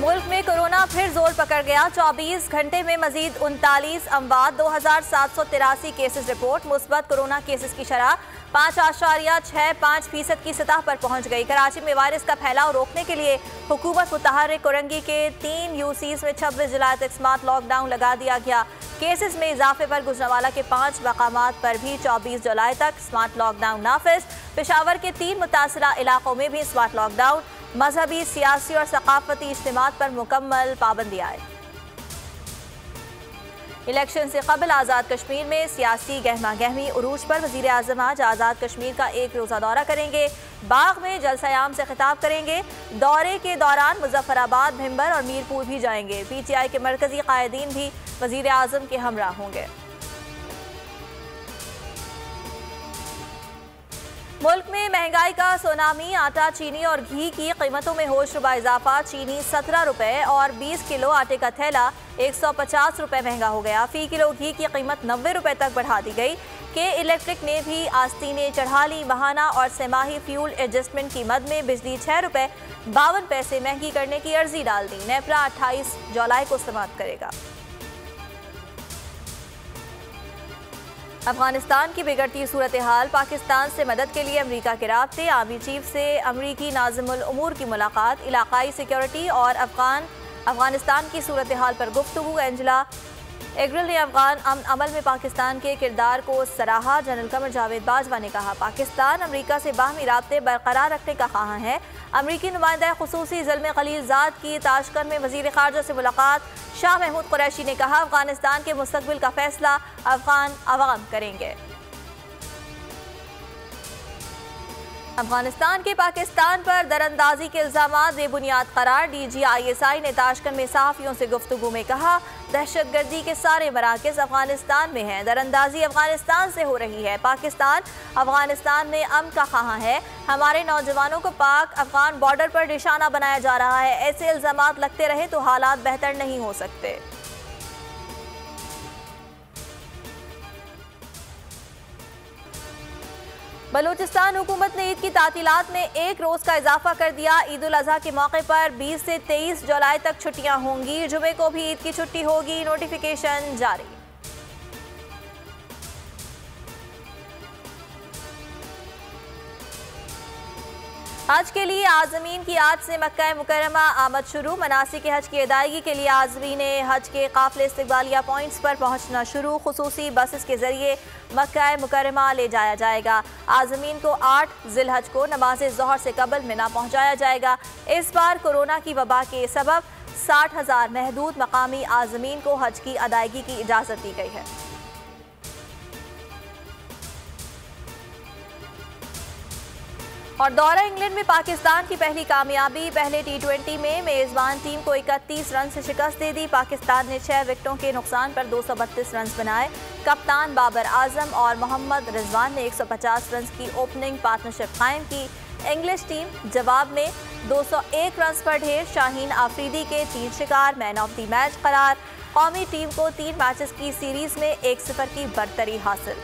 मुल्क में कोरोना फिर जोर पकड़ गया। 24 घंटे में मजीद 39 अमवात, 2783 केसेस रिपोर्ट। मुस्बत कोरोना केसेस की शरह 5.65% की सतह पर पहुंच गई। कराची में वायरस का फैलाव रोकने के लिए हुकूमत मुतहर्रिक कुरंगी के 3 यूसीज में 26 जुलाई तक स्मार्ट लॉकडाउन लगा दिया गया। केसेस में इजाफे पर गुजरांवाला के 5 मकामात पर भी 24 जुलाई तक स्मार्ट लॉकडाउन नाफिज। पेशावर के 3 मुतासरा इलाकों में भी स्मार्ट लॉकडाउन। मजहबी, सियासी और सकाफती इज्तिमात पर मुकम्मल पाबंदी आए। इलेक्शन से कबल आज़ाद कश्मीर में सियासी गहमा गहमी उरूज पर। वज़ीर आज़म आज आज़ाद कश्मीर का एक रोज़ा दौरा करेंगे। बाग में जलसायाम से खिताब करेंगे। दौरे के दौरान मुजफ्फराबाद, भिंबर और मीरपुर भी जाएंगे। PTI के मरकजी कायदीन भी वज़ीर आज़म के हमरा होंगे। मुल्क में महंगाई का सुनामी। आटा, चीनी और घी की कीमतों में होशरुबा इजाफा। चीनी 17 रुपये और 20 किलो आटे का थैला 150 रुपये महंगा हो गया। फ़ी किलो घी की कीमत 90 रुपये तक बढ़ा दी गई। के इलेक्ट्रिक ने भी आस्तीनें चढ़ा ली। माहाना और सेमाही फ्यूल एडजस्टमेंट की मद में बिजली 6 रुपये 52 पैसे महंगी करने की अर्जी डाल दी। नेपरा 28 जुलाई को समाप्त करेगा। अफगानिस्तान की बिगड़ती सूरत हाल। पाकिस्तान से मदद के लिए अमरीका के राब्ते। आर्मी चीफ से अमरीकी नाज़िमुल उमूर की मुलाकात। इलाकाई सिक्योरिटी और अफगानिस्तान की सूरत हाल पर गुफ्तगू। एंजेला एग्रिल ने अफगान अमल में पाकिस्तान के किरदार को सराहा। जनरल कमर जावेद बाजवा ने कहा, पाकिस्तान अमरीका से बाहमी राब्ते बरकरार रखने का ख़्वाह है। अमरीकी नुमाइंदा खुसूसी ज़ल्मे खलीलजाद की ताशकंद में वज़ीर ख़ारजा से मुलाकात। शाह महमूद कुरैशी ने कहा, अफगानिस्तान के मुस्तकबिल का फैसला अफगान अवाम करेंगे। अफगानिस्तान के पाकिस्तान पर दरअंदाजी के इल्जामात बेबुनियाद करार। DG ISI ने ताशकंद में सहाफ़ियों से गुफ्तगू में कहा, दहशतगर्दी के सारे मराकज़ अफगानिस्तान में हैं। दरअंदाजी अफगानिस्तान से हो रही है। पाकिस्तान अफगानिस्तान में अमन का ख़्वाह है। हमारे नौजवानों को पाक अफगान बॉर्डर पर निशाना बनाया जा रहा है। ऐसे इल्जामात लगते रहे तो हालात बेहतर नहीं हो सकते। बलूचिस्तान हुकूमत ने ईद की तातीलात में 1 रोज़ का इजाफा कर दिया। ईद उल अज़हा के मौके पर 20 से 23 जुलाई तक छुट्टियां होंगी। जुमे को भी ईद की छुट्टी होगी। नोटिफिकेशन जारी। हज के लिए आज़मीन की आज से मक्का मुकर्रमा आमद शुरू। मनासिक हज की अदायगी के लिए आज़मीन हज के काफ़िले इस्तक़बालिया पॉइंट्स पर पहुंचना शुरू। खुसूसी बसेस के जरिए मक्का मुकर्रमा ले जाया जाएगा। आज़मीन को 8 ज़िलहज को नमाज ज़ोहर से कबल मिना पहुंचाया जाएगा। इस बार कोरोना की वबा के सबब 60,000 महदूद मकामी आज़मीन को हज की अदायगी की इजाज़त दी गई है। और दौरा इंग्लैंड में पाकिस्तान की पहली कामयाबी। पहले T20 में मेज़बान टीम को 31 रन से शिकस्त दे दी। पाकिस्तान ने 6 विकेटों के नुकसान पर 232 रन बनाए। कप्तान बाबर आजम और मोहम्मद रिजवान ने 150 रन की ओपनिंग पार्टनरशिप कायम की। इंग्लिश टीम जवाब में 201 रन पर ढेर। शाहीन आफरीदी के 3 शिकार, मैन ऑफ द मैच करार। कौमी टीम को 3 मैचेस की सीरीज में 1-0 की बरतरी हासिल।